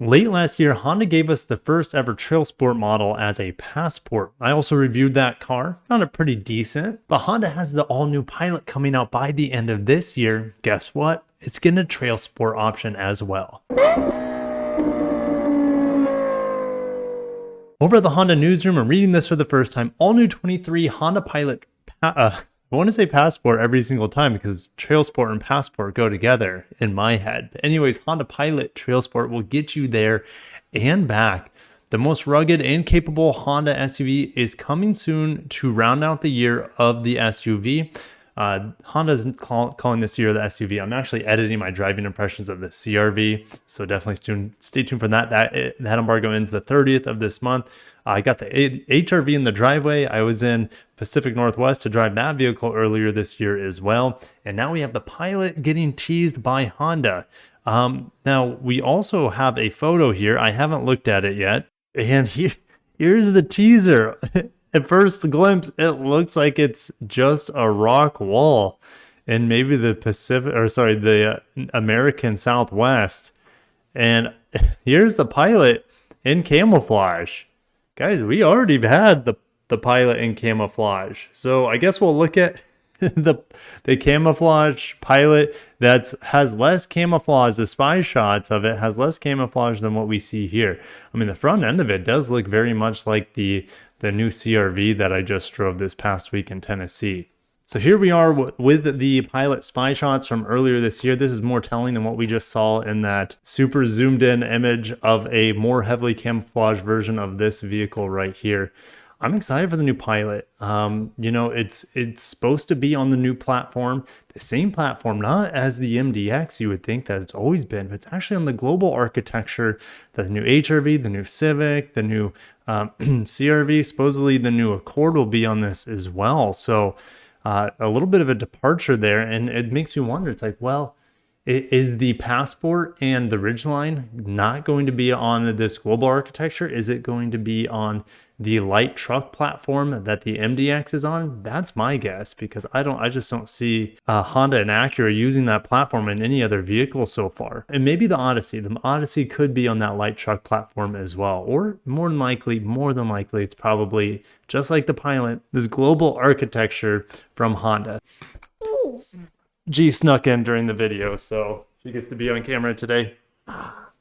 Late last year, Honda gave us the first ever Trailsport model as a Passport. I also reviewed that car, found it pretty decent. But Honda has the all-new Pilot coming out by the end of this year. Guess what? It's getting a Trailsport option as well. Over at the Honda newsroom, I'm reading this for the first time. All new 23 Honda Pilot. I want to say Passport every single time because Trailsport and Passport go together in my head. But anyways, Honda Pilot Trailsport will get you there and back. The most rugged and capable Honda SUV is coming soon to round out the year of the SUV. Honda's calling this year the SUV. I'm actually editing my driving impressions of the CRV, so definitely stay tuned for that. That embargo ends the 30th of this month. I got the HRV in the driveway. I was in Pacific Northwest to drive that vehicle earlier this year as well. And now we have the Pilot getting teased by Honda. Now, we also have a photo here. I haven't looked at it yet. And here's the teaser. At first glimpse, it looks like it's just a rock wall in maybe the American Southwest. And here's the Pilot in camouflage. Guys, we already had the Pilot in camouflage. So I guess we'll look at the camouflage Pilot that has less camouflage. The spy shots of it has less camouflage than what we see here. I mean, the front end of it does look very much like the new CRV that I just drove this past week in Tennessee. So here we are with the Pilot spy shots from earlier this year. This is more telling than what we just saw in that super zoomed in image of a more heavily camouflaged version of this vehicle right here. I'm excited for the new Pilot. It's supposed to be on the new platform, the same platform, not as the MDX you would think that it's always been, but it's actually on the global architecture that the new HRV, the new Civic, the new CRV, supposedly the new Accord will be on this as well. So a little bit of a departure there, and it makes me wonder. It's like, well, is the Passport and the Ridgeline not going to be on this global architecture? Is it going to be on the light truck platform that the MDX is on? That's my guess, because I just don't see Honda and Acura using that platform in any other vehicle so far. And maybe the Odyssey. The Odyssey could be on that light truck platform as well. Or more than likely, it's probably just like the Pilot, this global architecture from Honda. G snuck in during the video, so she gets to be on camera today.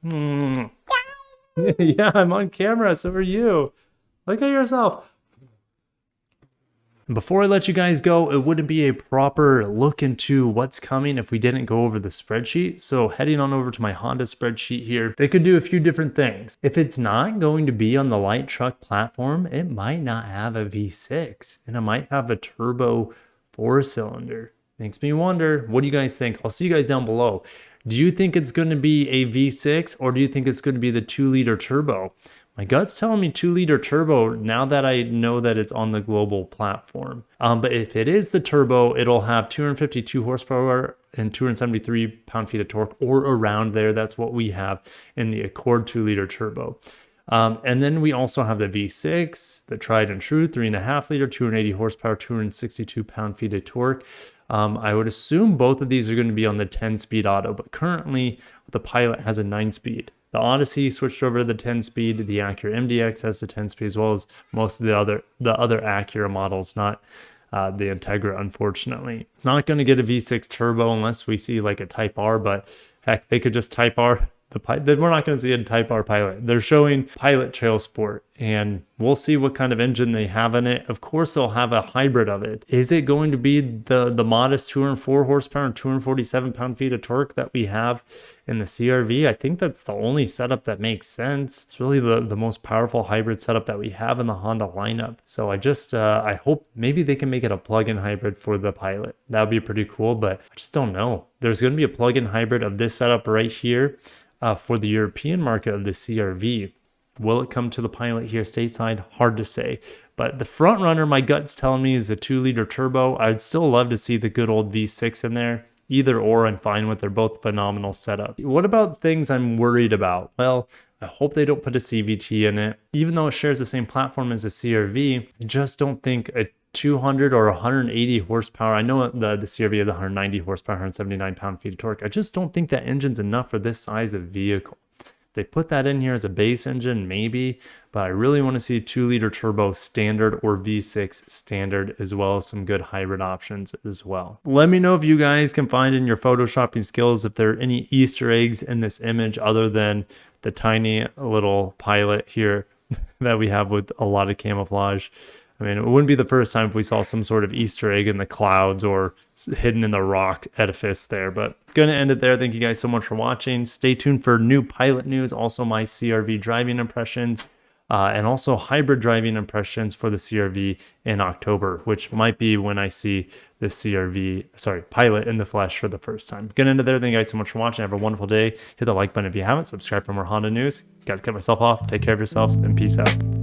Yeah, I'm on camera, so are you. Look at yourself. Before I let you guys go, it wouldn't be a proper look into what's coming if we didn't go over the spreadsheet. So heading on over to my Honda spreadsheet here, they could do a few different things. If it's not going to be on the light truck platform, it might not have a V6 and it might have a turbo 4-cylinder. Makes me wonder, what do you guys think? I'll see you guys down below. Do you think it's going to be a V6 or do you think it's going to be the 2-liter turbo? My gut's telling me 2-liter turbo now that I know that it's on the global platform. But if it is the turbo, it'll have 252 horsepower and 273 pound-feet of torque, or around there. That's what we have in the Accord 2-liter turbo. And then we also have the V6, the tried and true 3.5-liter, 280 horsepower, 262 pound-feet of torque. I would assume both of these are going to be on the 10-speed auto, but currently the Pilot has a 9-speed. The Odyssey switched over to the 10-speed. The Acura MDX has the 10-speed, as well as most of the other Acura models, not the Integra, unfortunately. It's not going to get a V6 turbo unless we see like a Type R, but heck, they could just Type R we're not going to see a Type R Pilot. They're showing Pilot Trailsport, and we'll see what kind of engine they have in it. Of course, they'll have a hybrid of it. Is it going to be the modest 204 horsepower and 247 pound-feet of torque that we have in the CRV? I think that's the only setup that makes sense. It's really the most powerful hybrid setup that we have in the Honda lineup. So I hope maybe they can make it a plug-in hybrid for the Pilot. That would be pretty cool, but I just don't know. There's going to be a plug-in hybrid of this setup right here. For the European market of the CRV. Will it come to the Pilot here stateside? Hard to say. But the front runner, my gut's telling me, is a 2-liter turbo. I'd still love to see the good old V6 in there. Either or, I'm fine with. They're both phenomenal setup. What about things I'm worried about? Well, I hope they don't put a CVT in it. Even though it shares the same platform as a CRV, I just don't think a 200 or 180 horsepower. I know the CRV has 190 horsepower, 179 pound-feet of torque. I just don't think that engine's enough for this size of vehicle. They put that in here as a base engine, maybe, but I really want to see 2-liter turbo standard or V6 standard, as well as some good hybrid options as well. Let me know if you guys can find in your photoshopping skills if there are any Easter eggs in this image other than the tiny little Pilot here that we have with a lot of camouflage. I mean, it wouldn't be the first time if we saw some sort of Easter egg in the clouds or hidden in the rock edifice there. But gonna end it there. Thank you guys so much for watching. Stay tuned for new Pilot news, also my CRV driving impressions, and also hybrid driving impressions for the CRV in October, which might be when I see the Pilot in the flesh for the first time. Gonna end it there. Thank you guys so much for watching. Have a wonderful day. Hit the like button if you haven't. Subscribe for more Honda news. Gotta cut myself off. Take care of yourselves and peace out.